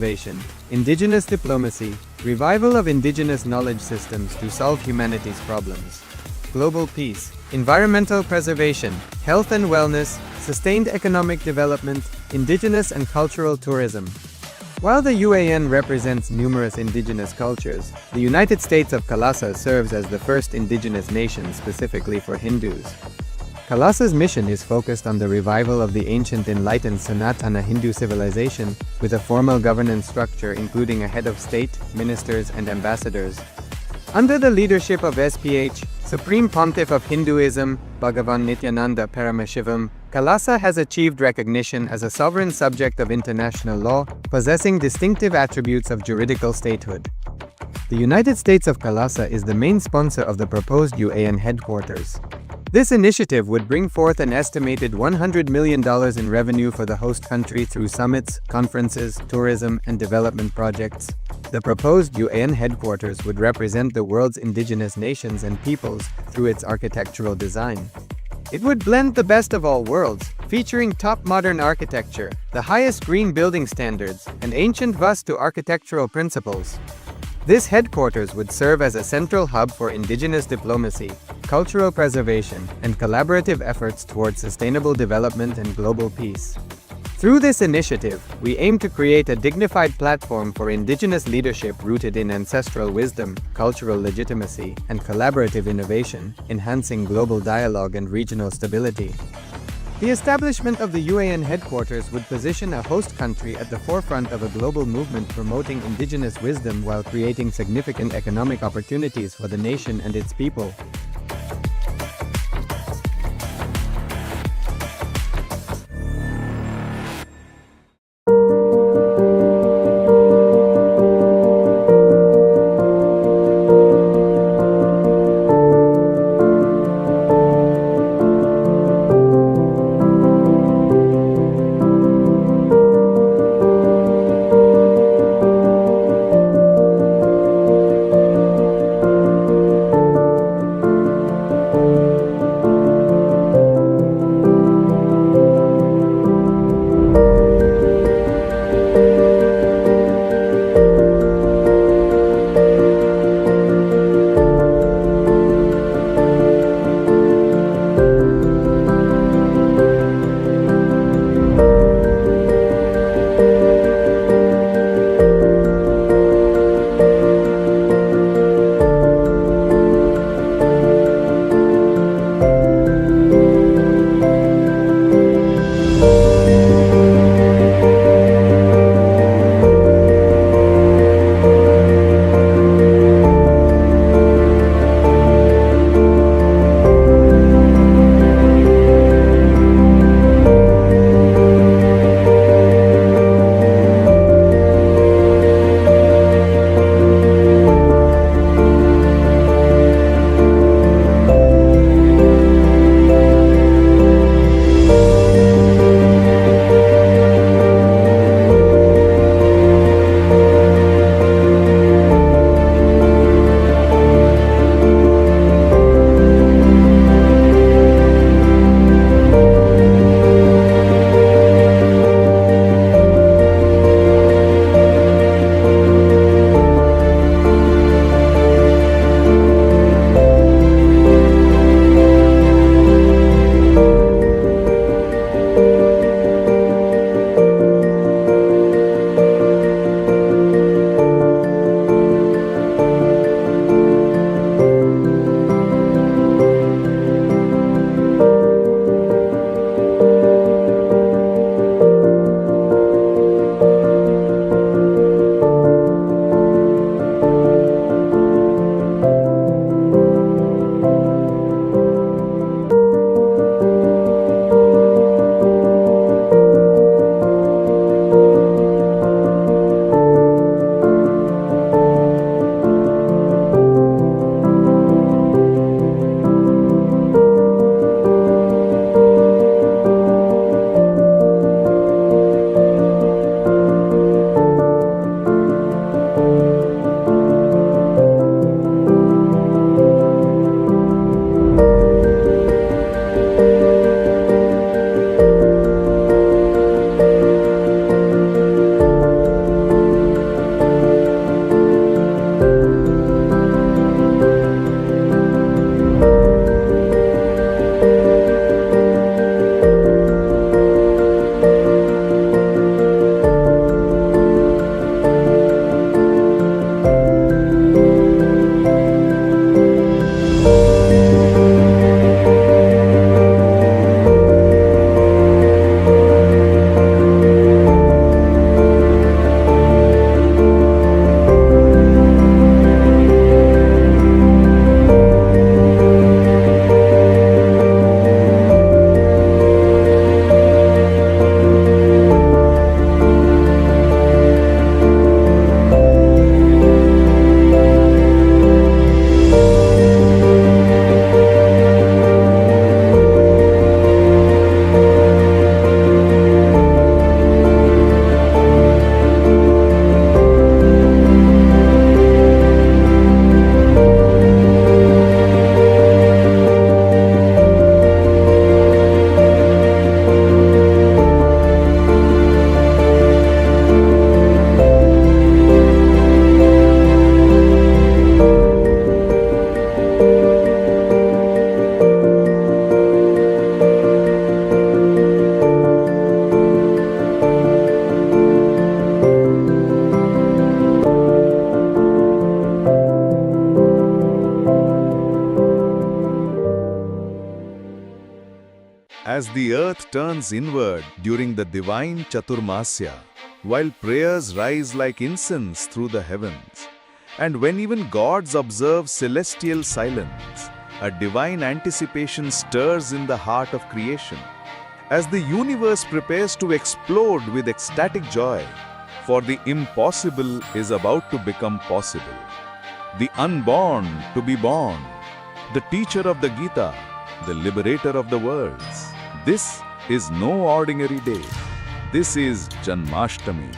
Innovation, indigenous diplomacy, revival of indigenous knowledge systems to solve humanity's problems. Global peace, environmental preservation, health and wellness, sustained economic development, indigenous and cultural tourism. While the UAN represents numerous indigenous cultures, the United States of KAILASA serves as the first indigenous nation specifically for Hindus. KAILASA's mission is focused on the revival of the ancient enlightened Sanatana Hindu civilization, with a formal governance structure including a head of state, ministers, and ambassadors. Under the leadership of SPH, Supreme Pontiff of Hinduism, Bhagavan Nithyananda Paramashivoham, KAILASA has achieved recognition as a sovereign subject of international law, possessing distinctive attributes of juridical statehood. The United States of KAILASA is the main sponsor of the proposed UAN headquarters. This initiative would bring forth an estimated $100 million in revenue for the host country through summits, conferences, tourism, and development projects. The proposed UAN headquarters would represent the world's indigenous nations and peoples through its architectural design. It would blend the best of all worlds, featuring top modern architecture, the highest green building standards, and ancient Vastu architectural principles. This headquarters would serve as a central hub for indigenous diplomacy, cultural preservation, and collaborative efforts towards sustainable development and global peace. Through this initiative, we aim to create a dignified platform for indigenous leadership rooted in ancestral wisdom, cultural legitimacy, and collaborative innovation, enhancing global dialogue and regional stability. The establishment of the UAN headquarters would position a host country at the forefront of a global movement promoting indigenous wisdom while creating significant economic opportunities for the nation and its people. the earth turns inward during the divine Chaturmasya, while prayers rise like incense through the heavens, and when even gods observe celestial silence, a divine anticipation stirs in the heart of creation, as the universe prepares to explode with ecstatic joy, for the impossible is about to become possible. The unborn to be born, the teacher of the Gita, the liberator of the worlds. This is no ordinary day. This is Janmashtami.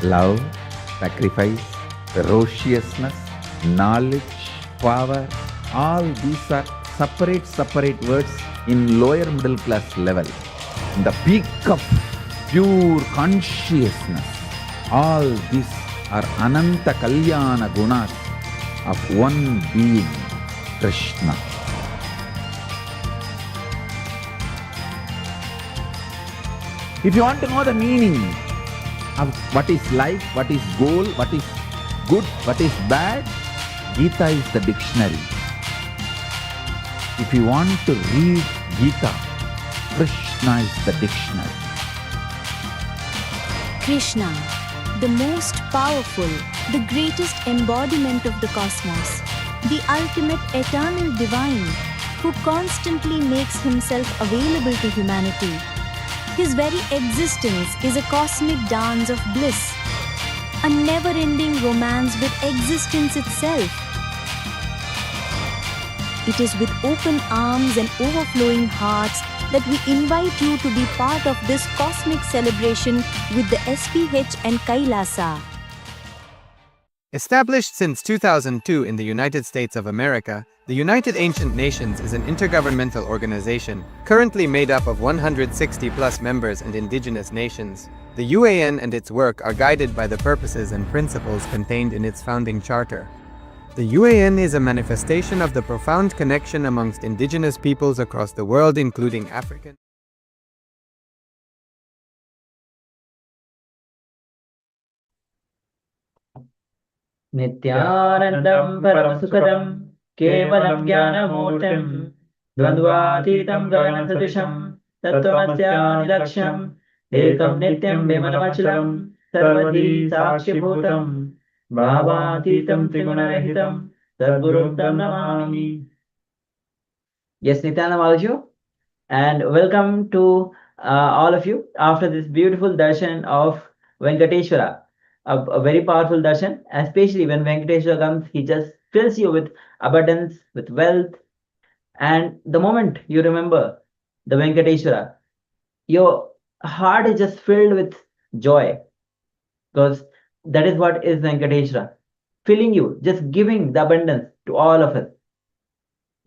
Love, sacrifice, ferociousness, knowledge, power, all these are separate words in lower middle class level. In the peak of pure consciousness, all these are Ananta Kalyana Gunas of one being, Krishna. If you want to know the meaning of what is life, what is goal, what is good, what is bad, Gita is the dictionary. If you want to read Gita, Krishna is the dictionary. Krishna, the most powerful, the greatest embodiment of the cosmos, the ultimate eternal divine, who constantly makes himself available to humanity. His very existence is a cosmic dance of bliss, a never-ending romance with existence itself. It is with open arms and overflowing hearts that we invite you to be part of this cosmic celebration with the SPH and KAILASA. Established since 2002 in the United States of America, the United Ancient Nations is an intergovernmental organization currently made up of 160+ members and indigenous nations. The UAN and its work are guided by the purposes and principles contained in its founding charter. The UAN is a manifestation of the profound connection amongst indigenous peoples across the world, including African. Nithyanandam Paramasukadam Kevalam Jnanamurtim Dvandvatītam Gaganasatisham Tattvamasya Nilaksham Ekam Nityam Vimalachalam Sarvadhi Sakshibhutam Bhavatītam Trigunarahitam Sadgurum Tam Namami. Yes, Nithyananda Malaju, and welcome to all of you after this beautiful darshan of Venkateshwara. A very powerful darshan, especially when Venkateshwara comes, he just fills you with abundance, with wealth. And the moment you remember the Venkateshwara, your heart is just filled with joy, because that is what is Venkateshwara, filling you, just giving the abundance to all of us.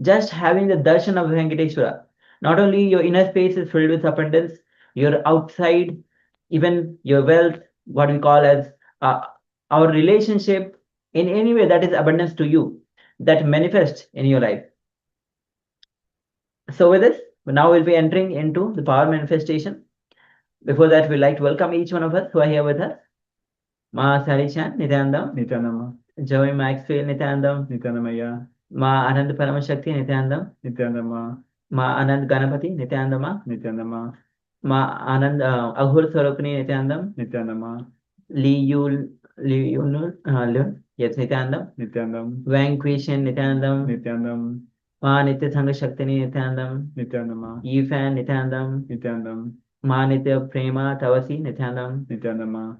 Just having the darshan of Venkateshwara, not only your inner space is filled with abundance, your outside, even your wealth, what we call as our relationship, in any way that is abundance to you, that manifests in your life. So with this, now we'll be entering into the power manifestation. Before that, we'd like to welcome each one of us who are here with us. Ma Sally Chan, Nithyananda. Nithyananda. Joey Maxfield, Nithyananda. Nithyananda. Ma Anand Paramashakti, Nithyananda. Nithyananda. Ma Anand Ganapati, Nithyananda. Nithyananda. Ma Anand Ahur Swarupani, Nithyananda. Nithyananda. Li Yun, yes, Nithyananda. Nithyananda. Vanquishin, Nithyananda. Nithyananda. Ma Nitya Sangha Shaktini, Nithyananda. Nithyananda. Yifan, Nithyananda. Nithyananda. Ma Nitya Prema Tavasi, Nithyananda. Nithyananda.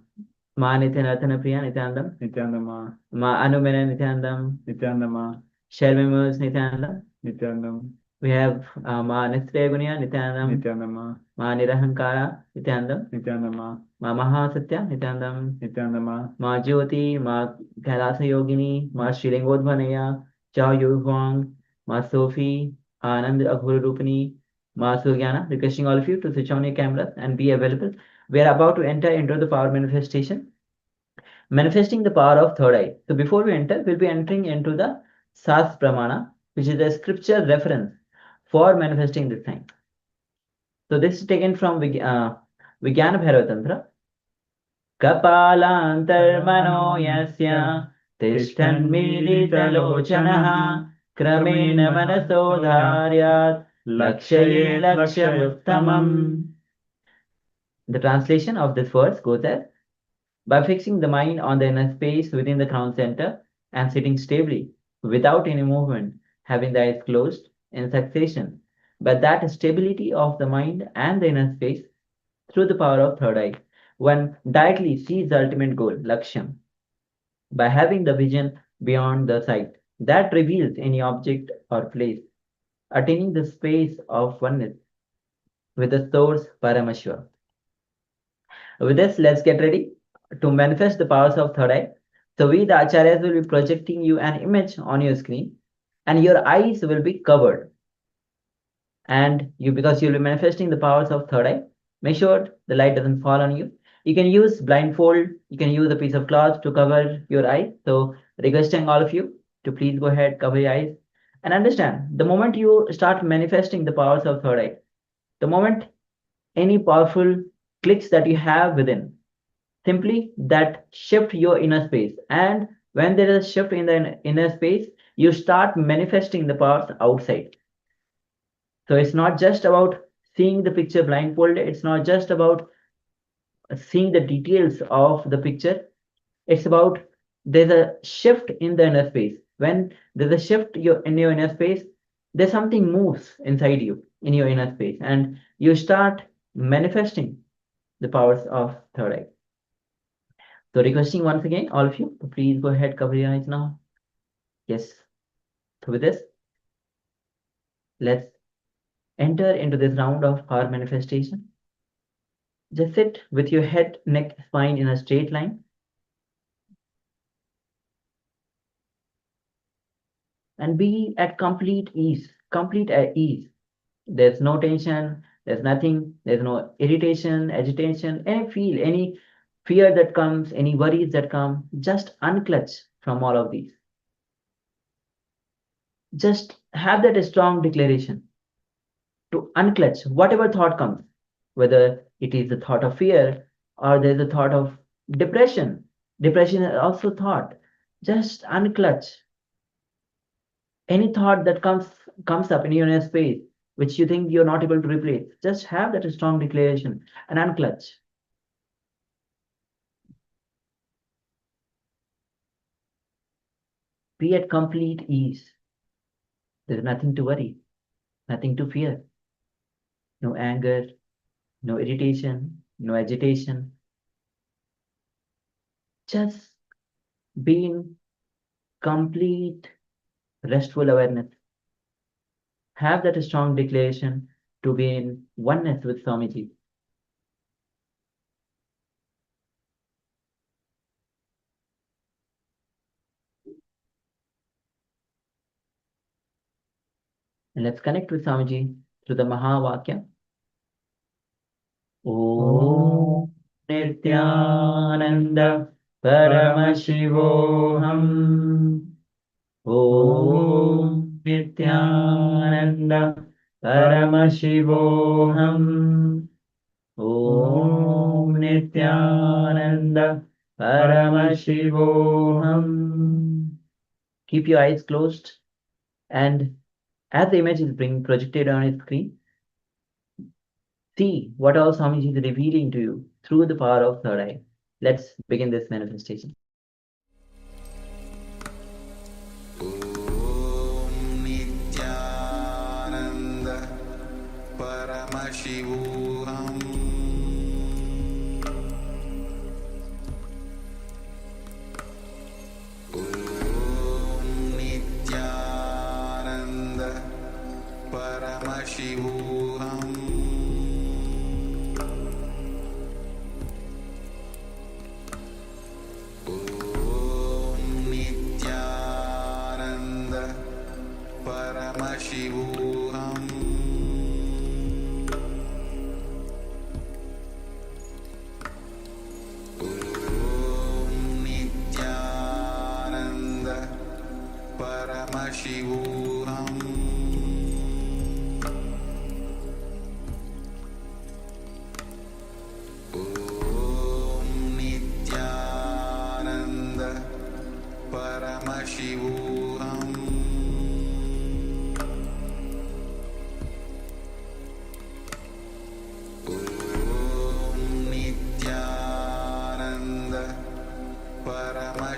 Ma Nitya Nartana Priya, Nithyananda. Nithyananda. Ma Anumena, Nithyananda. Nithyananda. Shelby Mills, Nithyananda. Nithyananda. We have Ma Nithya Gunya, Nithyananda. Nithyananda. Ma Nirahankara, Nithyananda. Nithyananda. Ma Mahasatya, Nithyananda. Nithyananda. Ma Jyoti, Ma Kailasa Yogini, Ma Shrilingodvanaya, Chao Yu Huang, Ma Sophie, Anand Aghur Rupani, Ma Suryana, requesting all of you to switch on your cameras and be available. We are about to enter into the power manifestation, manifesting the power of third eye. So before we enter, we'll be entering into the Sas Pramana, which is a scripture reference for manifesting this thing. So this is taken from Vijnana Bhairava Tantra. कपालान्तर्मनो यस्य तिष्ठन्मीलितलोचनः क्रमेण मनसो धार्यात् लक्ष्ये लक्ष्यमुत्तमम्. The translation of this verse goes as, by fixing the mind on the inner space within the crown center and sitting stably, without any movement, having the eyes closed in succession, but that stability of the mind and the inner space through the power of third eye, one directly sees the ultimate goal, Lakshyam, by having the vision beyond the sight that reveals any object or place, attaining the space of oneness with the source Paramashiva. With this, let's get ready to manifest the powers of third eye. So we, the Acharyas, will be projecting you an image on your screen, and your eyes will be covered. And you, because you'll be manifesting the powers of third eye, make sure the light doesn't fall on you. You can use blindfold, you can use a piece of cloth to cover your eyes. So requesting all of you to please go ahead, cover your eyes, and understand, the moment you start manifesting the powers of third eye, the moment any powerful clicks that you have within, simply that shift your inner space. And when there is a shift in the inner space, you start manifesting the powers outside. So it's not just about seeing the picture blindfolded. It's not just about seeing the details of the picture. It's about, there's a shift in the inner space. When there's a shift in your inner space, there's something moves inside you in your inner space, and you start manifesting the powers of third eye. So requesting once again, all of you, to please go ahead, cover your eyes now. Yes. So with this, let's enter into this round of power manifestation. Just sit with your head, neck, spine in a straight line. And be at complete ease, complete at ease. There's no tension, there's nothing, there's no irritation, agitation, any fear that comes, any worries that come. Just unclutch from all of these. Just have that strong declaration to unclutch whatever thought comes, whether it is the thought of fear or there's a thought of depression. Depression is also thought. Just unclutch any thought that comes up in your inner space, which you think you're not able to replace. Just have that strong declaration and unclutch. Be at complete ease. There's nothing to worry, nothing to fear. No anger, no irritation, no agitation. Just be in complete restful awareness. Have that strong declaration to be in oneness with Swamiji. And let's connect with Swamiji through the Mahavakya. Om Nithyananda Paramashivoham. Om Nithyananda Paramashivoham. Om Nithyananda Paramashivoham. Keep your eyes closed, and as the image is being projected on your screen, see what all Swamiji is revealing to you through the power of third eye. Let's begin this manifestation. Om Nithyananda Paramashivoham. Om Nithyananda Paramashivoham. Om Nithyananda Paramashivoham. Om Nithyananda Paramashivoham.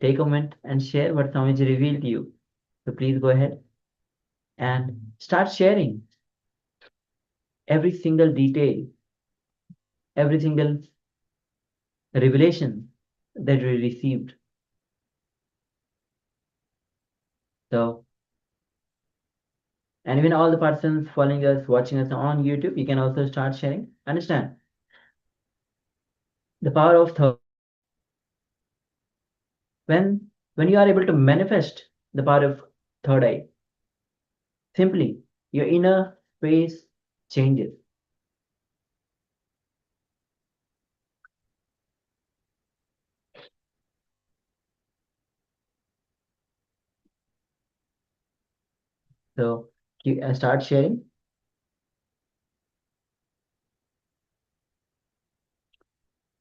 take a moment and share what Swamiji revealed to you. So please go ahead and start sharing every single detail, every single revelation that we received. So, and even all the persons following us, watching us on YouTube, you can also start sharing. Understand the power of thought. When you are able to manifest the power of third eye, simply your inner space changes. So start sharing.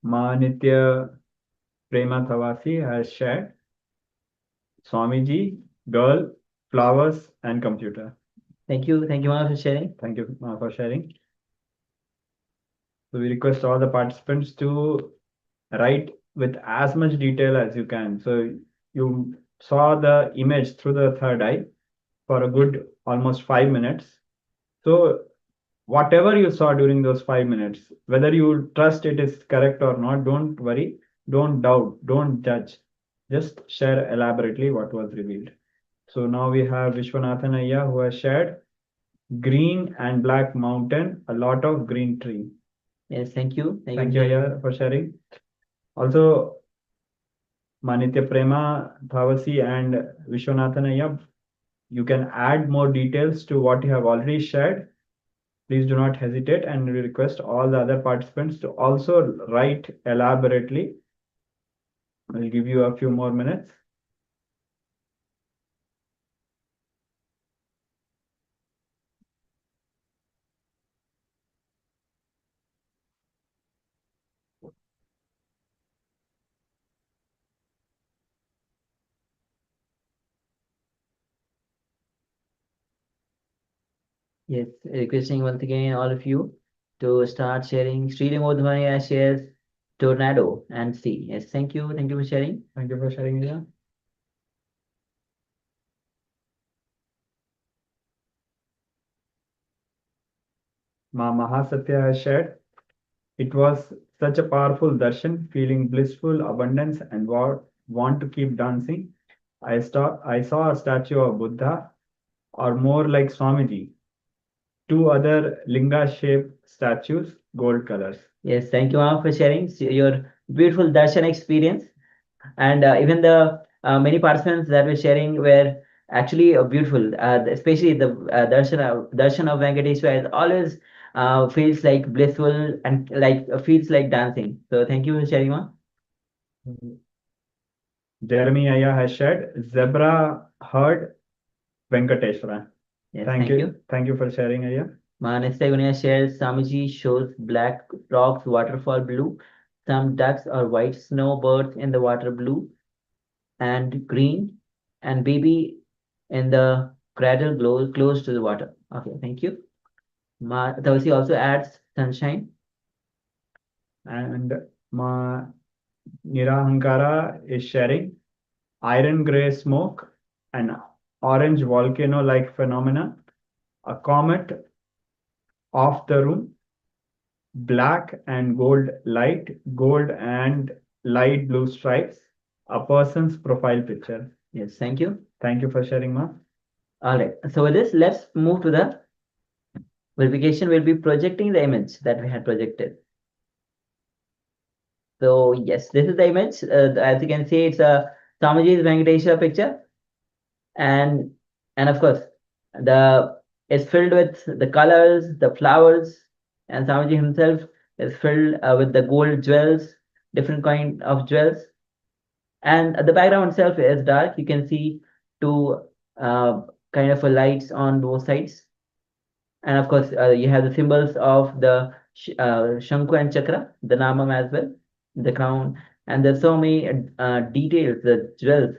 Ma Nitya Prema Thavasi has shared Swamiji, girl, flowers, and computer. Thank you, Ma, for sharing. Thank you, Ma, for sharing. So we request all the participants to write with as much detail as you can. So you saw the image through the third eye for a good almost 5 minutes. So whatever you saw during those 5 minutes, whether you trust it is correct or not, don't worry, don't doubt, don't judge. Just share elaborately what was revealed. So now we have Vishwanathan Ayya who has shared green and black mountain, a lot of green tree. Yes, thank you. Thank you, Ayya, for sharing. Also, Manitya Prema, Thavasi, and Vishwanathan Ayya, you can add more details to what you have already shared. Please do not hesitate, and we request all the other participants to also write elaborately. I'll give you a few more minutes. Yes, requesting once again all of you to start sharing. Sri Modhvaya shares tornado and sea. Yes, thank you. Thank you for sharing. Thank you for sharing, Ayya. Ma Mahasatya has shared, it was such a powerful darshan, feeling blissful, abundance, and want to keep dancing. I saw a statue of Buddha, or more like Swamiji, two other linga-shaped statues, gold colors. Yes, thank you, ma'am, for sharing your beautiful darshan experience. And even the many participants that were sharing were actually beautiful. Especially the darshan of Venkateshwar is always feels like blissful and like feels like dancing. So thank you for sharing, ma'am. Jeremy Ayya has shared zebra herd Venkateshwara. Yes, Thank you. Thank you for sharing, Ayya. Manesta Gunia shares Samiji shows black rocks, waterfall blue, some ducks or white snowbirds in the water blue and green, and baby in the cradle glow close to the water. Okay, thank you. Tawasi also adds sunshine. And Ma Nirahankara is sharing iron gray smoke, an orange volcano like phenomena, a comet off the room, black and gold and light blue stripes, a person's profile picture. Yes, thank you. Thank you for sharing, Ma. All right. So with this, let's move to the verification. We'll be projecting the image that we had projected. So yes, this is the image. As you can see, it's a Samaji's Venkateshwar picture, and of course, it's filled with the colors, the flowers, and Samaji himself is filled with the gold jewels, different kind of jewels, and the background itself is dark. You can see two uh, kind of lights on both sides, and of course, you have the symbols of the Shanku and Chakra, the Namam as well, the crown, and there's so many details, the jewels.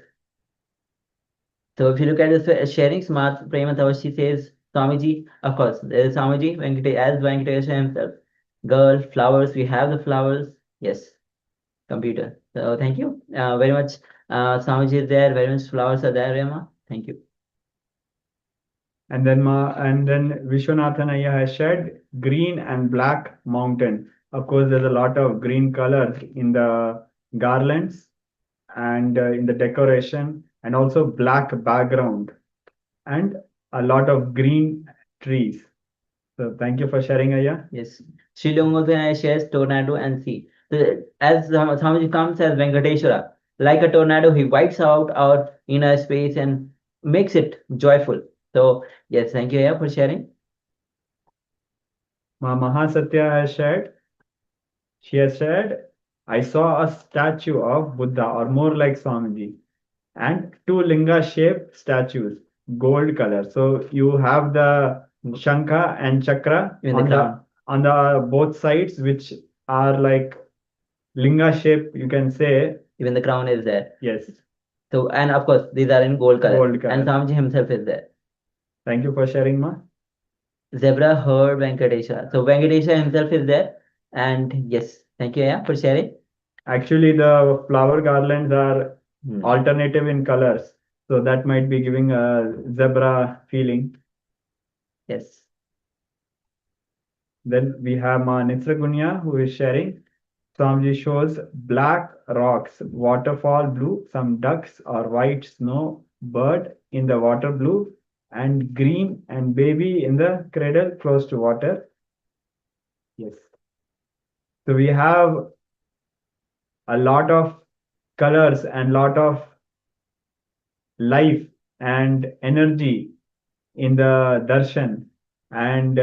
So if you look at this sharing, Smart Prema Tavashi says, Swamiji, of course, there is Swamiji, as Venkatesha himself. Girl, flowers, we have the flowers. Yes, computer. So thank you very much, Swamiji is there, very much flowers are there, Rema. Thank you. And then Vishwanathan Ayya has shared green and black mountain. Of course, there's a lot of green colors in the garlands and in the decoration, and also black background and a lot of green trees. So thank you for sharing, Ayya. Yes. Shilongotana shares tornado and sea. As Swamiji comes as Venkateshwara, like a tornado, he wipes out our inner space and makes it joyful. So, yes, thank you, Ayya, for sharing. Mahasatya has shared. She has said, I saw a statue of Buddha, or more like Swamiji, and two linga shaped statues, gold color. So you have the Shankha and Chakra In the crown. on the both sides, which are like linga shape, you can say. Even the crown is there. Yes. So, and of course, these are in gold color. Gold color. And Swamiji himself is there. Thank you for sharing, Ma. Zebra heard Venkatesha. So Venkatesha himself is there. And yes, thank you, Ayya, for sharing. Actually, the flower garlands are alternative in colors. So that might be giving a zebra feeling. Yes. Then we have Ma Nithyagunya who is sharing. Swamiji shows black rocks, waterfall blue, some ducks or white snow, bird in the water blue, and green and baby in the cradle close to water. Yes. So we have a lot of colors and lot of life and energy in the darshan, and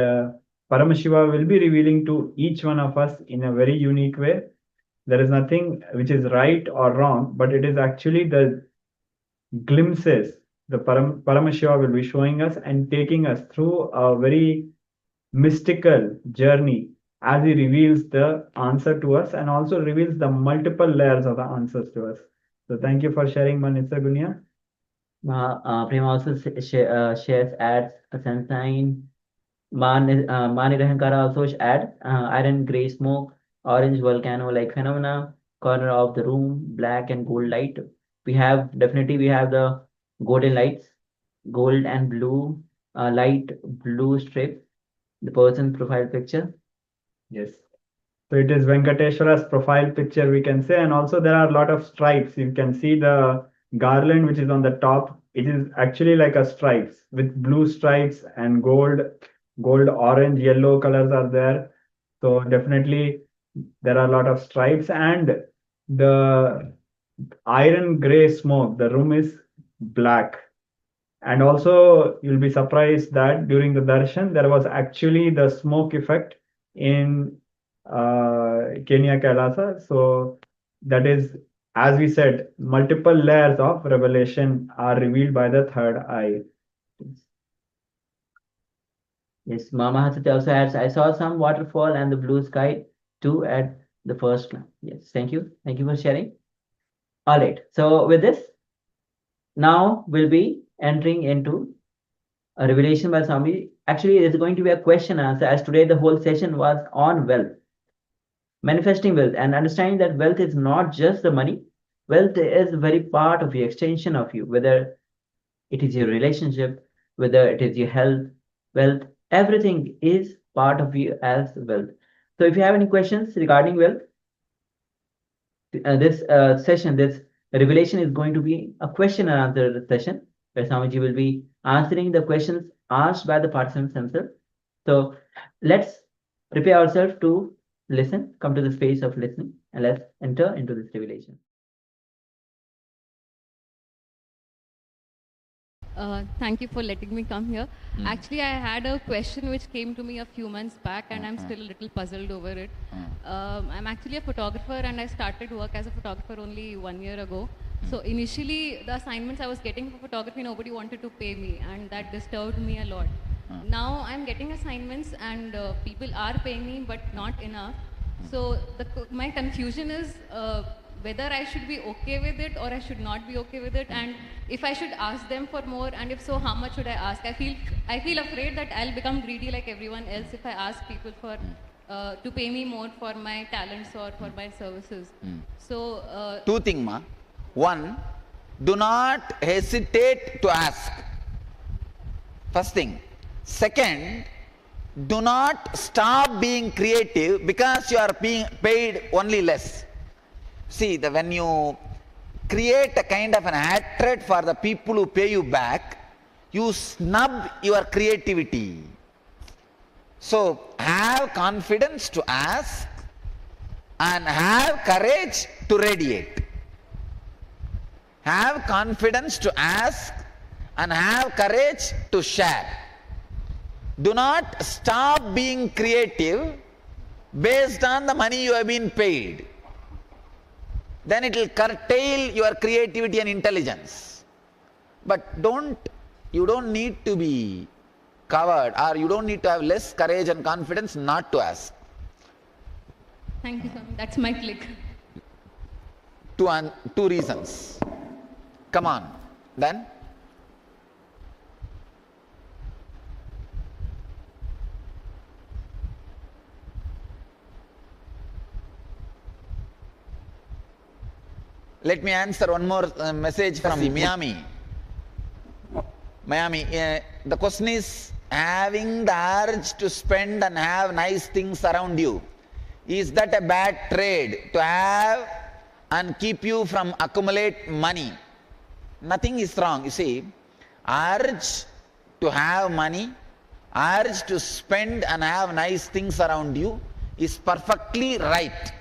Paramashiva will be revealing to each one of us in a very unique way. There is nothing which is right or wrong, but it is actually the glimpses the Paramashiva will be showing us and taking us through a very mystical journey as he reveals the answer to us and also reveals the multiple layers of the answers to us. So thank you for sharing, Manitsa Gunya. Prema also shares ads a sunshine. Mani Rahankara also add iron gray smoke, orange volcano like phenomena, corner of the room, black and gold light. We have the golden lights, gold and blue, light blue strip, the person's profile picture. Yes. So it is Venkateshwara's profile picture, we can say, and also there are a lot of stripes. You can see the garland which is on the top. It is actually like a stripes with blue stripes and gold, orange, yellow colors are there. So definitely there are a lot of stripes, and the iron gray smoke, the room is black. And also you'll be surprised that during the darshan there was actually the smoke effect in Kenya KAILASA. So that is, as we said, multiple layers of revelation are revealed by the third eye. Yes, Mama Hasati also adds, I saw some waterfall and the blue sky too at the first glance. Yes, thank you. Thank you for sharing. All right. So with this, now we'll be entering into a revelation by Swami. Actually, it's going to be a question answer, as today the whole session was on wealth. Manifesting wealth and understanding that wealth is not just the money. Wealth is very part of the extension of you, whether it is your relationship, whether it is your health, wealth, everything is part of you as wealth. So if you have any questions regarding wealth, this session, this revelation is going to be a question and answer session where Swamiji will be answering the questions asked by the participants themselves. So let's prepare ourselves to listen, come to the space of listening, and let's enter into this revelation. Thank you for letting me come here. Actually, I had a question which came to me a few months back, and I'm still a little puzzled over it. I'm actually a photographer, and I started work as a photographer only 1 year ago. So initially, the assignments I was getting for photography, nobody wanted to pay me, and that disturbed me a lot. Now I'm getting assignments, and people are paying me, but not enough. So my confusion is whether I should be okay with it or I should not be okay with it, and if I should ask them for more, and if so, how much should I ask? I feel afraid that I'll become greedy like everyone else if I ask people for to pay me more for my talents or for my services. So two things, ma. One, Do not hesitate to ask. First thing. Second, do not stop being creative because you are being paid only less. See, when you create a kind of an hatred for the people who pay you back, you snub your creativity. So, have confidence to ask and have courage to radiate. Have confidence to ask and have courage to share. Do not stop being creative based on the money you have been paid. Then it will curtail your creativity and intelligence. But you don't need to be covered, or you don't need to have less courage and confidence not to ask. Thank you, Swami. That's my click. Two reasons. Come on, then. Let me answer one more message from Miami. The question is, having the urge to spend and have nice things around you, is that a bad trade to have and keep you from accumulate money? Nothing is wrong. You see, urge to have money, urge to spend and have nice things around you is perfectly right,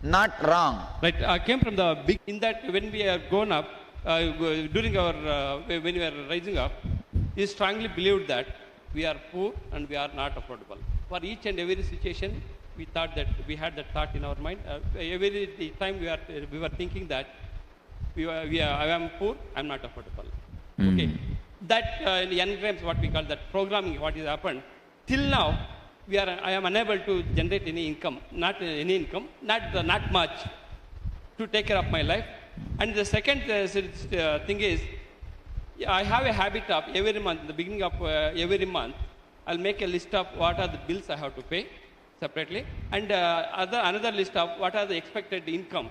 not wrong. Right. I came from the big, in that when we are grown up, during our, when we are rising up, we strongly believed that we are poor and we are not affordable. For each and every situation, we thought that we had that thought in our mind. Every time we were thinking that I am poor, I am not affordable. Okay. That engrams what we call that programming, what has happened. Till now, I am unable to generate any income, not much to take care of my life. And the second thing is, I have a habit of every month, the beginning of every month, I'll make a list of what are the bills I have to pay separately, and another list of what are the expected incomes.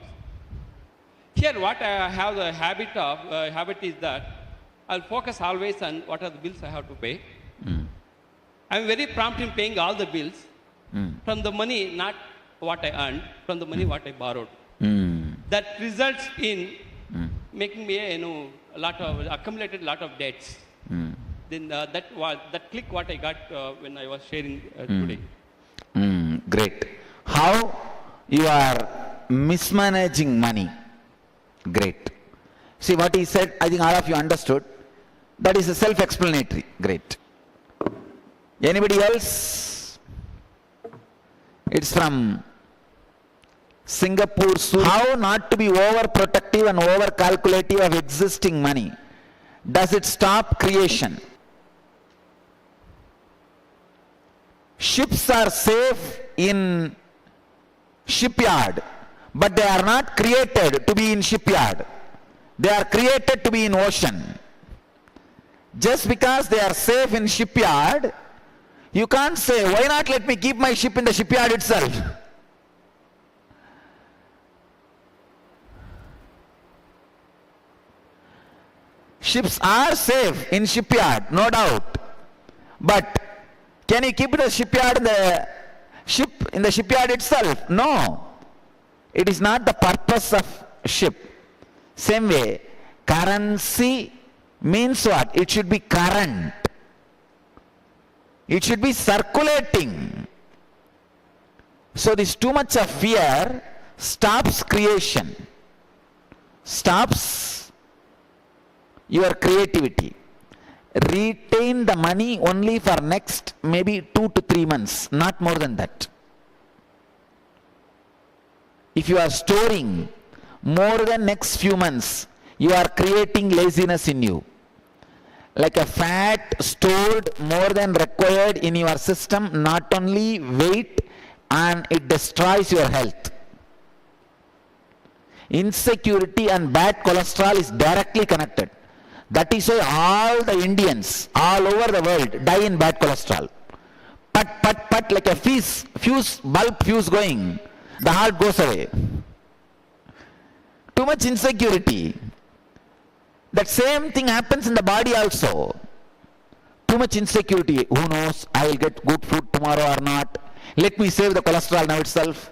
Here, what I have the habit is that I'll focus always on what are the bills I have to pay. I'm very prompt in paying all the bills from the money, not what I earned, from the money what I borrowed. That results in making me accumulated lot of debts. Then that click what I got when I was sharing today. Great. How you are mismanaging money. Great. See what he said, I think all of you understood. That is a self-explanatory. Great. Anybody else? It's from Singapore. How not to be overprotective and over-calculative of existing money. Does it stop creation? Ships are safe in shipyard, but they are not created to be in shipyard. They are created to be in ocean. Just because they are safe in shipyard, you can't say, why not let me keep my ship in the shipyard itself? Ships are safe in shipyard, no doubt. But can you keep the ship in the shipyard itself? No. It is not the purpose of ship. Same way, currency means what? It should be current. It should be circulating. So this too much of fear stops creation, stops your creativity. Retain the money only for next maybe 2 to 3 months, not more than that. If you are storing more than next few months, you are creating laziness in you. Like a fat stored more than required in your system, not only weight, and it destroys your health. Insecurity and bad cholesterol is directly connected. That is why all the Indians all over the world die in bad cholesterol. Pat, like a bulb fuse going, the heart goes away. Too much insecurity. That same thing happens in the body also. Too much insecurity. Who knows? I will get good food tomorrow or not. Let me save the cholesterol now itself.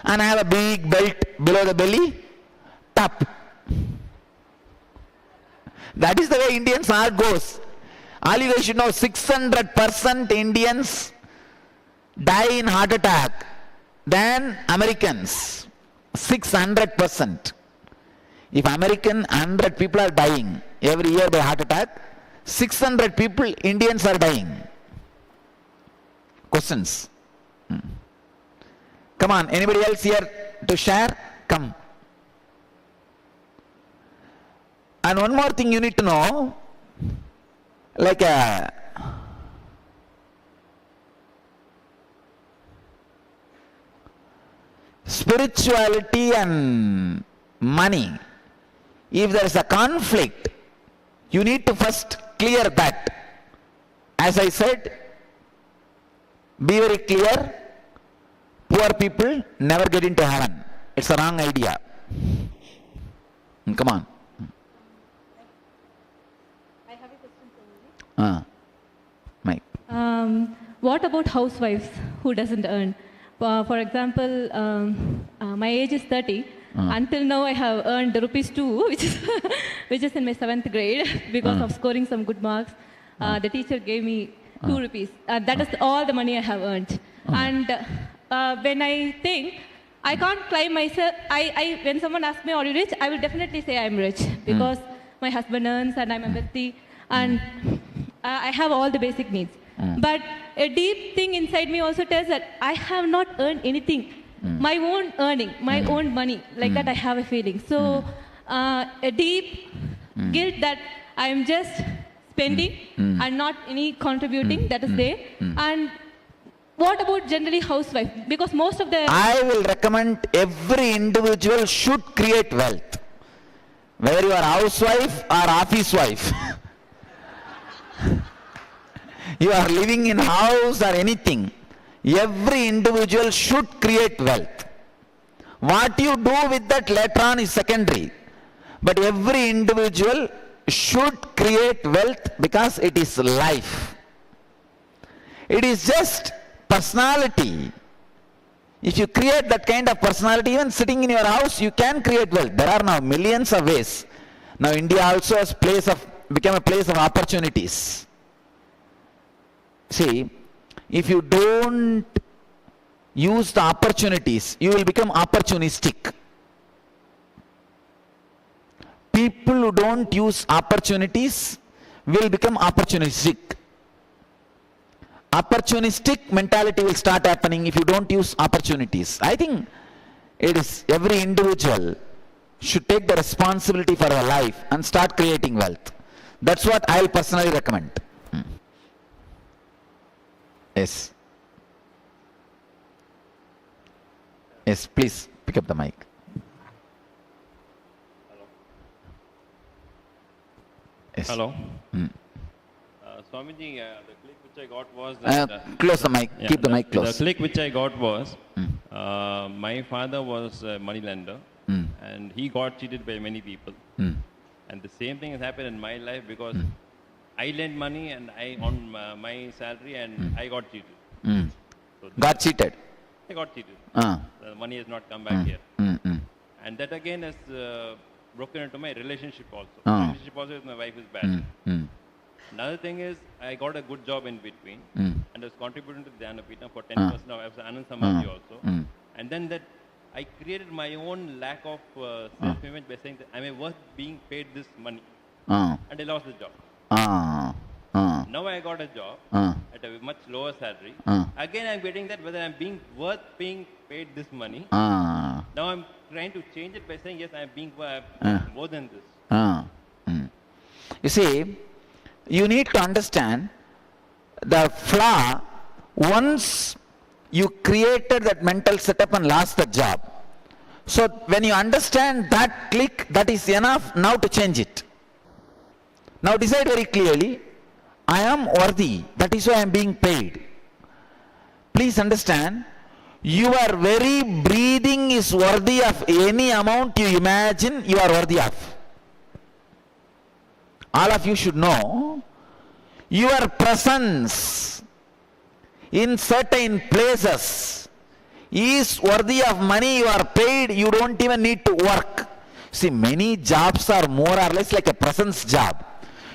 And I have a big belt below the belly. Tap. That is the way Indians heart goes. All you guys should know, 600% Indians die in heart attack than Americans. 600%. If American 100 people are dying every year by heart attack, 600 people, Indians are dying. Questions? Come on, anybody else here to share? Come. And one more thing you need to know, like spirituality and money. If there is a conflict, you need to first clear that. As I said, be very clear, poor people never get into heaven. It's a wrong idea. Come on. I have a question for you. Mike. What about housewives who doesn't earn? For example, my age is 30. Until now, I have earned rupees 2, which is in my 7th grade because of scoring some good marks. The teacher gave me 2 rupees. That is all the money I have earned. And when I think, I can't claim myself. When someone asks me, "Are you rich?" I will definitely say I'm rich because my husband earns and I'm wealthy and I have all the basic needs. But a deep thing inside me also tells that I have not earned anything. My own earning, my own money, like that I have a feeling. So a deep guilt that I'm just spending and not any contributing, that is there. And what about generally housewife? Because most of the... I will recommend every individual should create wealth. Whether you are housewife or office wife. You are living in house or anything. Every individual should create wealth. What you do with that later on is secondary. But every individual should create wealth because it is life. It is just personality. If you create that kind of personality, even sitting in your house, you can create wealth. There are now millions of ways. Now India also has become a place of opportunities. See, if you don't use the opportunities, you will become opportunistic. People who don't use opportunities will become opportunistic. Opportunistic mentality will start happening if you don't use opportunities. I think it is every individual should take the responsibility for their life and start creating wealth. That's what I'll personally recommend. Yes. Yes, please pick up the mic. Hello. Yes. Hello. Swamiji, the click which I got was that... close the mic. Keep the mic close. The click which I got was, my father was a money lender and he got cheated by many people. And the same thing has happened in my life because I lent money and on my salary and I got cheated. So got cheated? I got cheated. The money has not come back here. And that again has broken into my relationship also. Relationship also with my wife is bad. Another thing is, I got a good job in between and I was contributing to Dhyanapeetham for 10% of Anand Samadhi also. And then that I created my own lack of self-image by saying that I am worth being paid this money. And I lost the job. Now I got a job at a much lower salary. Again I'm getting that whether I'm being worth being paid this money. Now I'm trying to change it by saying yes, I'm being more than this. You see, you need to understand the flaw. Once you created that mental setup and lost the job. So when you understand that click, that is enough now to change it. Now decide very clearly, I am worthy, that is why I am being paid. Please understand, your very breathing is worthy of any amount you imagine you are worthy of. all of you should know, your presence in certain places is worthy of money. You are paid, you don't even need to work. See, many jobs are more or less like a presence job.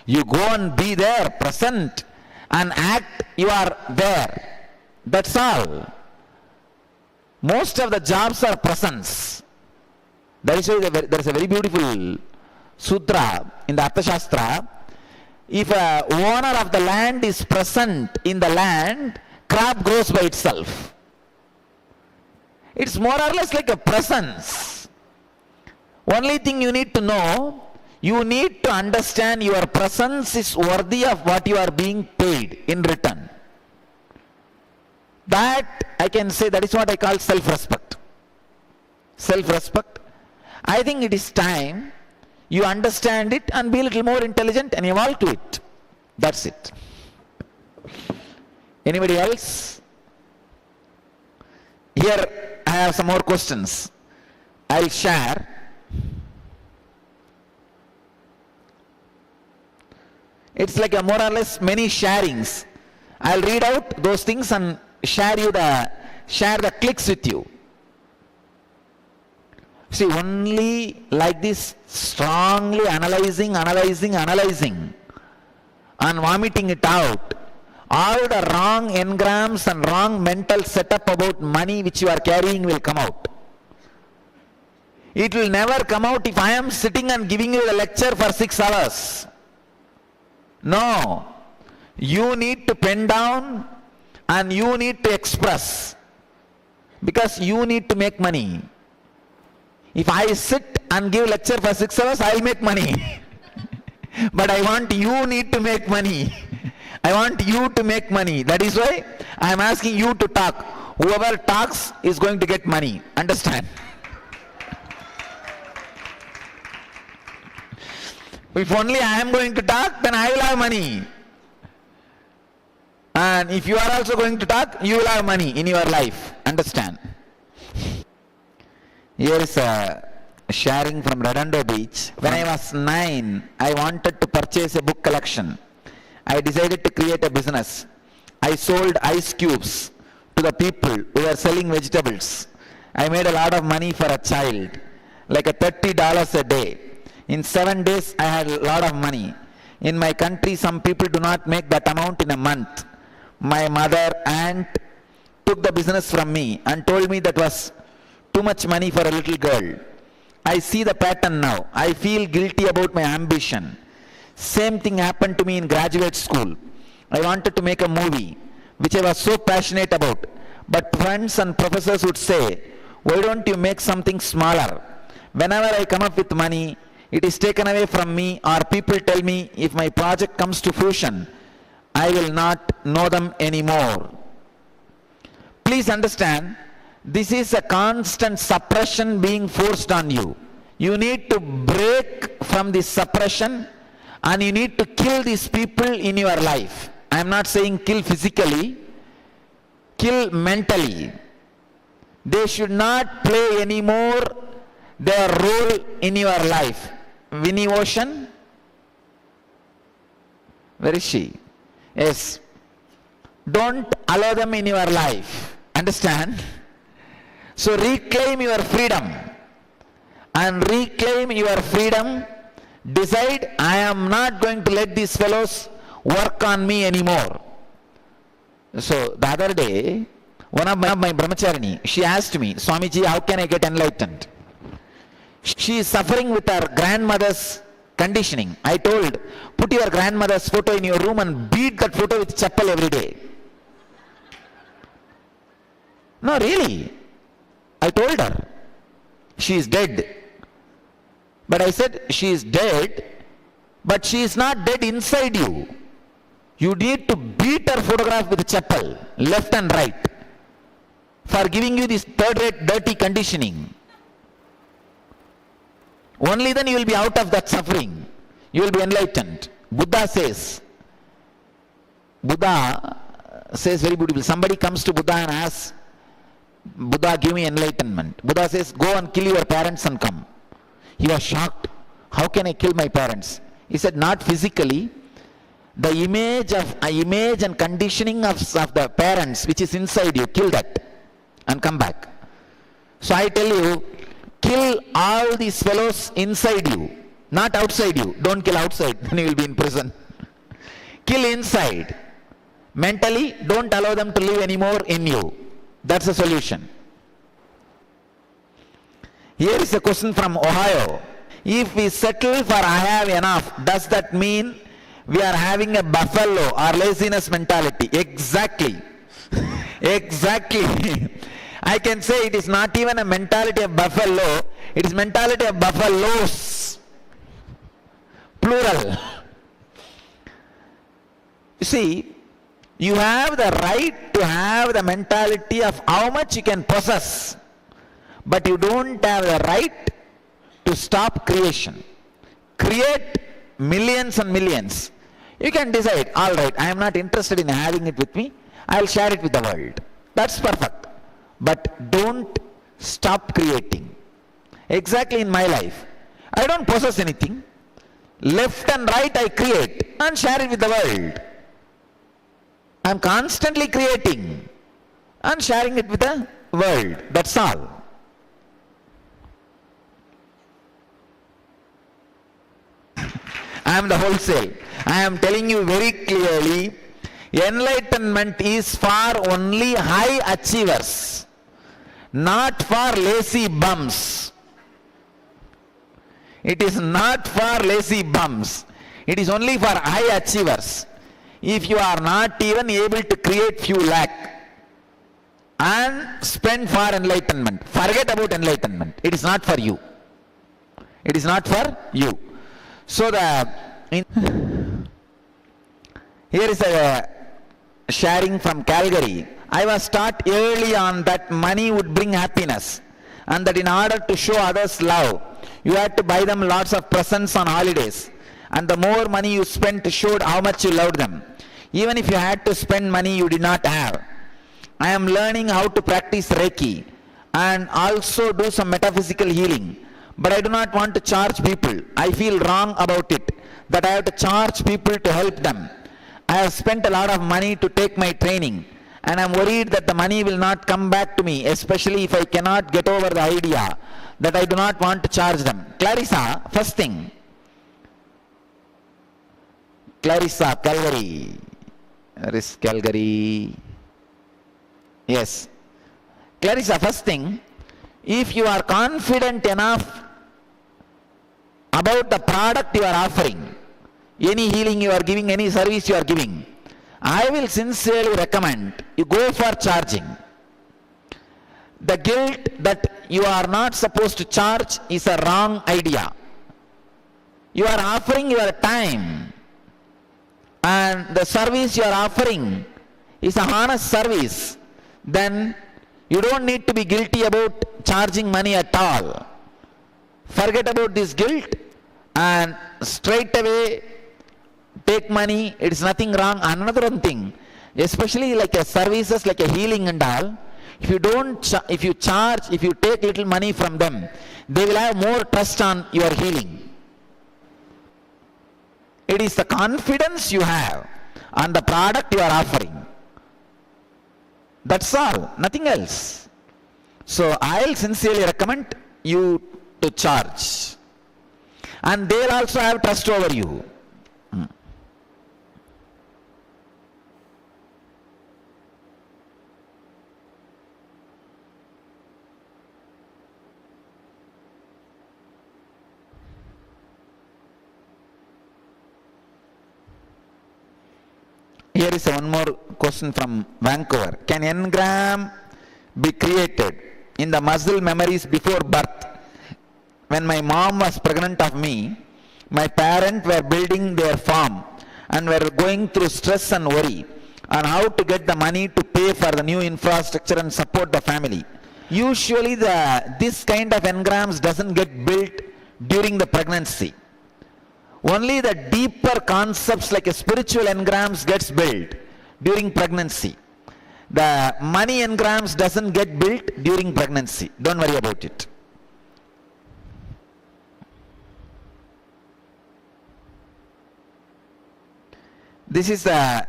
You go and be there, present, and act, you are there. That's all. Most of the jobs are presence. That is why there is a very beautiful sutra in the Arthashastra. If a owner of the land is present in the land, crop grows by itself. It's more or less like a presence. Only thing you need to know, you need to understand your presence is worthy of what you are being paid in return. That I can say, that is what I call self-respect. Self-respect. I think it is time you understand it and be a little more intelligent and evolve to it. That's it. Anybody else? Here I have some more questions. I'll share. It's like a more or less many sharings. I'll read out those things and share the clicks with you. See, only like this, strongly analyzing and vomiting it out, all the wrong engrams and wrong mental setup about money which you are carrying will come out. It will never come out if I am sitting and giving you a lecture for 6 hours. No. You need to pen down and you need to express, because you need to make money. If I sit and give lecture for 6 hours, I'll make money. But I want you need to make money. I want you to make money. That is why I am asking you to talk. Whoever talks is going to get money. Understand? If only I am going to talk, then I will have money. And if you are also going to talk, you will have money in your life. Understand? Here is a sharing from Redondo Beach. When I was 9, I wanted to purchase a book collection. I decided to create a business. I sold ice cubes to the people who were selling vegetables. I made a lot of money for a child, like a $30 a day. In 7 days, I had a lot of money. In my country, some people do not make that amount in a month. My mother, aunt, took the business from me and told me that was too much money for a little girl. I see the pattern now. I feel guilty about my ambition. Same thing happened to me in graduate school. I wanted to make a movie, which I was so passionate about. But friends and professors would say, why don't you make something smaller? Whenever I come up with money, it is taken away from me, or people tell me if my project comes to fruition, I will not know them anymore. Please understand, this is a constant suppression being forced on you. You need to break from this suppression and you need to kill these people in your life. I am not saying kill physically, kill mentally. They should not play anymore their role in your life. Winnie Ocean? Where is she? Yes. Don't allow them in your life. Understand? So reclaim your freedom. And reclaim your freedom. Decide, I am not going to let these fellows work on me anymore. So the other day, one of my brahmacharini, she asked me, Swamiji, how can I get enlightened? She is suffering with her grandmother's conditioning. I told, put your grandmother's photo in your room and beat that photo with chappal every day. No, really. I told her. She is dead. But I said, she is dead, but she is not dead inside you. You need to beat her photograph with chappal, left and right, for giving you this third-rate dirty conditioning. Only then you will be out of that suffering. You will be enlightened. Buddha says very beautiful. Somebody comes to Buddha and asks, Buddha, give me enlightenment. Buddha says, go and kill your parents and come. He was shocked. How can I kill my parents? He said, not physically. The image and conditioning of the parents which is inside you, kill that and come back. So I tell you, kill all these fellows inside you, not outside you. Don't kill outside, then you will be in prison. Kill inside. Mentally, don't allow them to live anymore in you. That's the solution. Here is a question from Ohio. If we settle for I have enough, does that mean we are having a buffalo or laziness mentality? Exactly. Exactly. I can say it is not even a mentality of buffalo, it is mentality of buffaloes. Plural. You see, you have the right to have the mentality of how much you can possess, but you don't have the right to stop creation. Create millions and millions. You can decide, all right, I am not interested in having it with me, I will share it with the world. That's perfect. But don't stop creating. Exactly in my life. I don't possess anything. Left and right I create and share it with the world. I am constantly creating and sharing it with the world. That's all. I am the wholesale. I am telling you very clearly, enlightenment is for only high achievers, not for lazy bums. It is not for lazy bums. It is only for high achievers. If you are not even able to create few lakh and spend for enlightenment, forget about enlightenment. It is not for you. It is not for you. So here is a sharing from Calgary. I was taught early on that money would bring happiness, and that in order to show others love, you had to buy them lots of presents on holidays, and the more money you spent showed how much you loved them. Even if you had to spend money you did not have. I am learning how to practice Reiki and also do some metaphysical healing, but I do not want to charge people. I feel wrong about it, that I have to charge people to help them. I have spent a lot of money to take my training, and I am worried that the money will not come back to me, especially if I cannot get over the idea that I do not want to charge them. Clarissa, first thing. Clarissa, Calgary. Where is Calgary? Yes. Clarissa, first thing, if you are confident enough about the product you are offering, any healing you are giving, any service you are giving, I will sincerely recommend you go for charging. The guilt that you are not supposed to charge is a wrong idea. You are offering your time, and the service you are offering is a honest service. Then you don't need to be guilty about charging money at all. Forget about this guilt and straight away take money. It is nothing wrong. Another one thing, especially like a services like a healing and all, if you charge, if you take little money from them, they will have more trust on your healing. It is the confidence you have on the product you are offering. That's all, nothing else. So I'll sincerely recommend you to charge. And they'll also have trust over you. Here is one more question from Vancouver. Can engram be created in the muscle memories before birth? When my mom was pregnant of me, my parents were building their farm and were going through stress and worry on how to get the money to pay for the new infrastructure and support the family. Usually this kind of engrams doesn't get built during the pregnancy. Only the deeper concepts like a spiritual engrams gets built during pregnancy. The money engrams doesn't get built during pregnancy. Don't worry about it. This is the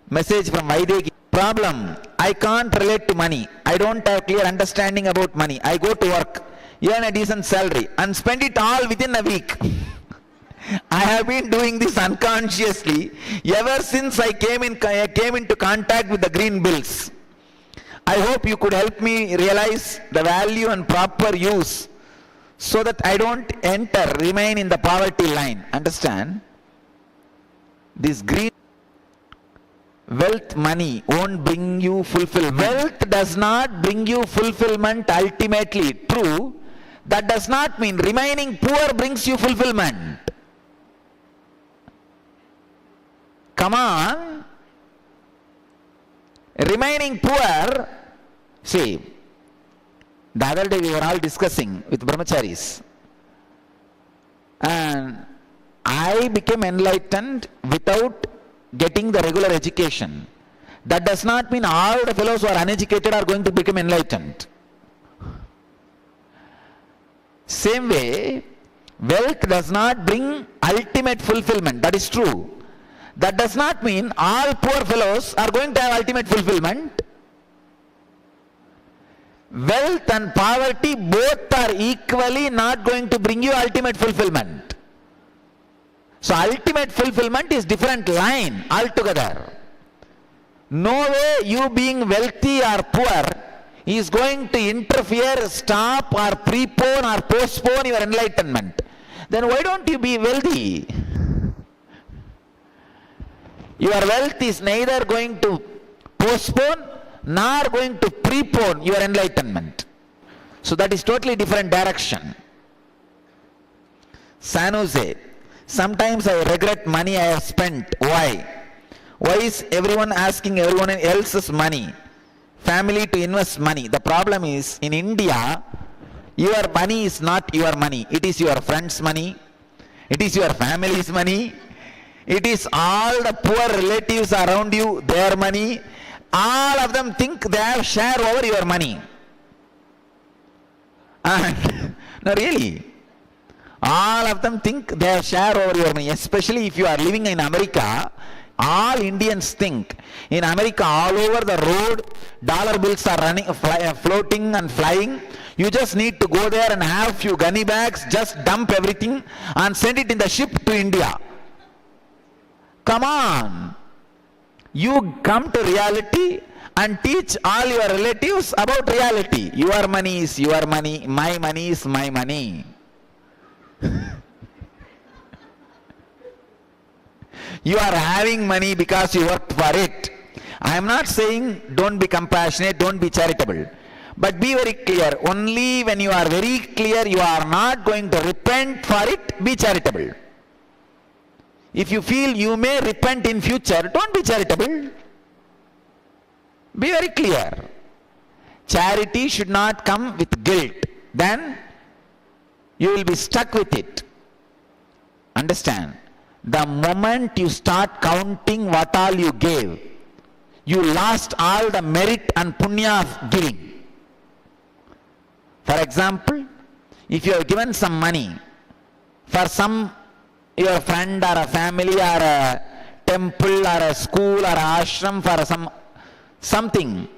message from Vaideki. Problem, I can't relate to money. I don't have clear understanding about money. I go to work, earn a decent salary and spend it all within a week. I have been doing this unconsciously ever since I came into contact with the green bills. I hope you could help me realize the value and proper use so that I don't remain in the poverty line. Understand? This green wealth, money won't bring you fulfillment. Wealth does not bring you fulfillment ultimately. True, that does not mean remaining poor brings you fulfillment. Come on. Remaining poor, see, the other day we were all discussing with brahmacharis, and I became enlightened without getting the regular education. That does not mean all the fellows who are uneducated are going to become enlightened. Same way, wealth does not bring ultimate fulfillment. That is true. That does not mean all poor fellows are going to have ultimate fulfillment. Wealth and poverty both are equally not going to bring you ultimate fulfillment. So ultimate fulfillment is different line altogether. No way you being wealthy or poor is going to interfere, stop or prepone or postpone your enlightenment. Then why don't you be wealthy? Your wealth is neither going to postpone nor going to prepone your enlightenment. So that is totally different direction. San Jose, sometimes I regret money I have spent. Why? Why is everyone asking everyone else's money? Family to invest money. The problem is, in India, your money is not your money. It is your friend's money. It is your family's money. It is all the poor relatives around you, their money. All of them think they have share over your money. And no, really. All of them think they have share over your money. Especially if you are living in America, all Indians think in America, all over the road, dollar bills are running, floating and flying. You just need to go there and have few gunny bags, just dump everything and send it in the ship to India. Come on. You come to reality and teach all your relatives about reality. Your money is your money, my money is my money. You are having money because you worked for it. I am not saying don't be compassionate, don't be charitable. But be very clear. Only when you are very clear you are not going to repent for it, be charitable. If you feel you may repent in future, don't be charitable. Be very clear. Charity should not come with guilt. Then you will be stuck with it. Understand? The moment you start counting what all you gave, you lost all the merit and punya of giving. For example, if you have given some money for your friend or a family or a temple or a school or a ashram for something,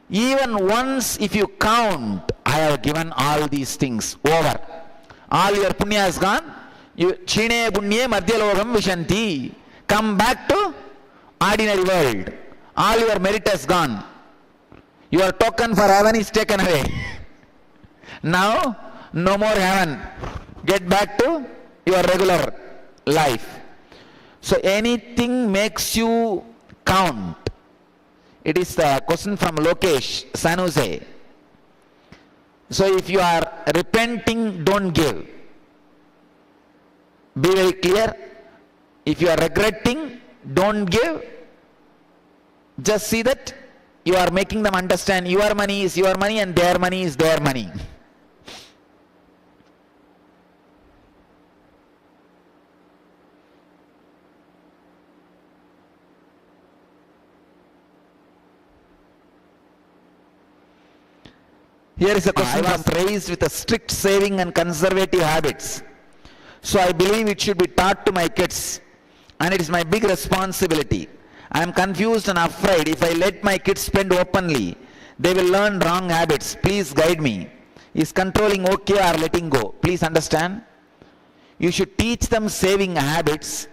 even once if you count, I have given all these things, over. All your punya is gone. You chine punye madhyalogam vishanti. Come back to ordinary world. All your merit has gone. Your token for heaven is taken away. Now, no more heaven. Get back to your regular life. So anything makes you count. It is the question from Lokesh, San Jose. So if you are repenting, don't give. Be very clear. If you are regretting, don't give. Just see that you are making them understand your money is your money and their money is their money. Here is a question. I was raised with a strict saving and conservative habits. So I believe it should be taught to my kids. and it is my big responsibility. I am confused and afraid. If I let my kids spend openly, they will learn wrong habits. Please guide me. Is controlling okay or letting go? Please understand. You should teach them saving habits,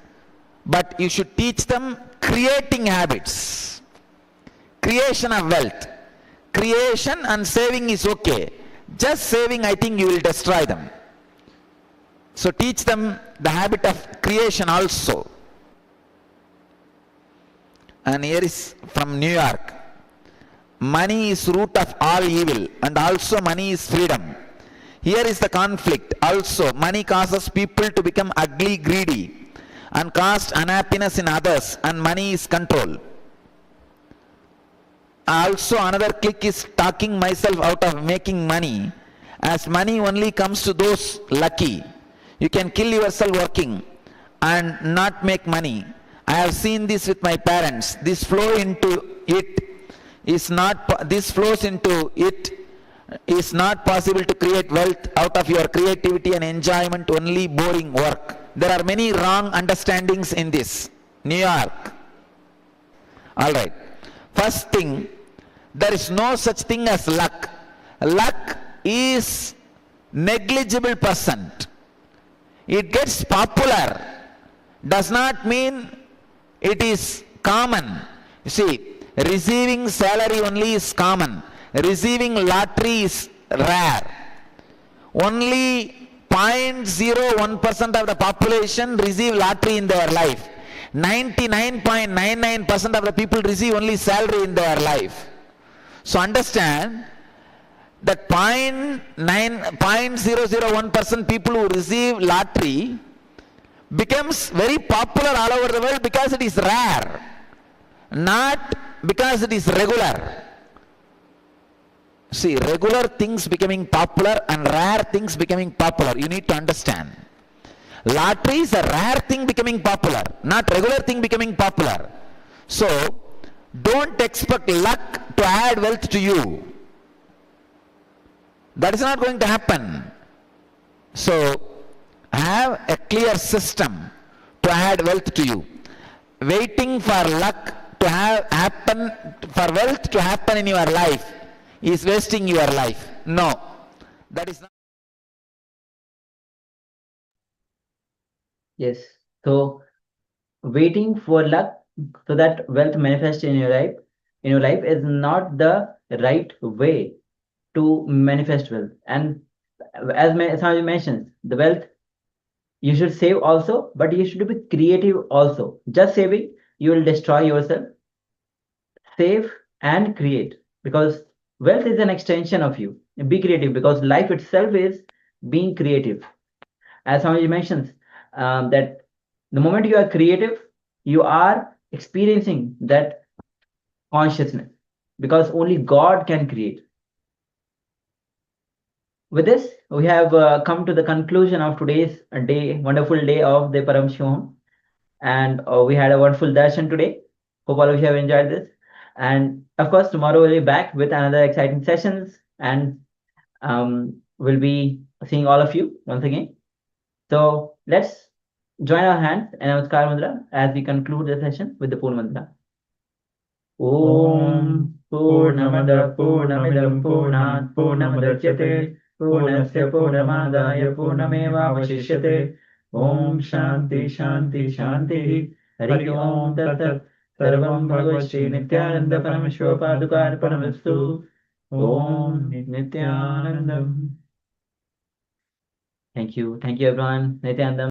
but you should teach them creating habits. Creation of wealth. Creation and saving is okay. Just saving, I think you will destroy them. So teach them the habit of creation also. And here is from New York. Money is root of all evil, and also money is freedom. Here is the conflict. Also, money causes people to become ugly, greedy, and cause unhappiness in others, and money is control. Also, another click is talking myself out of making money, as money only comes to those lucky. You can kill yourself working and not make money. I have seen this with my parents. This flows into it is not possible to create wealth out of your creativity and enjoyment, only boring work. There are many wrong understandings in this. New York. All right. First thing, there is no such thing as luck. Luck is negligible percent. It gets popular. Does not mean it is common. You see, receiving salary only is common. Receiving lottery is rare. Only 0.01% of the population receive lottery in their life. 99.99% of the people receive only salary in their life. So understand that 0.001% people who receive lottery becomes very popular all over the world because it is rare, not because it is regular. See, regular things becoming popular and rare things becoming popular. You need to understand. Lottery is a rare thing becoming popular, not regular thing becoming popular. So, don't expect luck to add wealth to you. That is not going to happen. So, have a clear system to add wealth to you. Waiting for luck to happen, for wealth to happen in your life is wasting your life. No, that is not. Yes. So waiting for luck so that wealth manifests in your life is not the right way to manifest wealth. And as Sanjay mentions, the wealth you should save also, but you should be creative also. Just saving, you will destroy yourself. Save and create, because wealth is an extension of you. Be creative, because life itself is being creative. As Swamiji mentions, that the moment you are creative, you are experiencing that consciousness, because only God can create. With this, we have come to the conclusion of today's wonderful day of the Paramashivoham, and we had a wonderful darshan today. Hope all of you have enjoyed this. And of course, tomorrow we'll be back with another exciting sessions, and we'll be seeing all of you once again. So let's join our hands and Namaskar Mantra as we conclude the session with the Poon Mantra. Om Purnamada Purnamidam Purnat Purnamudachyate Purnasya Purnamadaya Purnamevavashishyate. Om Shanti Shanti Shanti. Hari Om Tat Tat. Sarvam Bhagavad Shri Nithyananda Paramashiva Padukar Paramastu. Om Nithyanandam. Thank you everyone. Nithyanandam.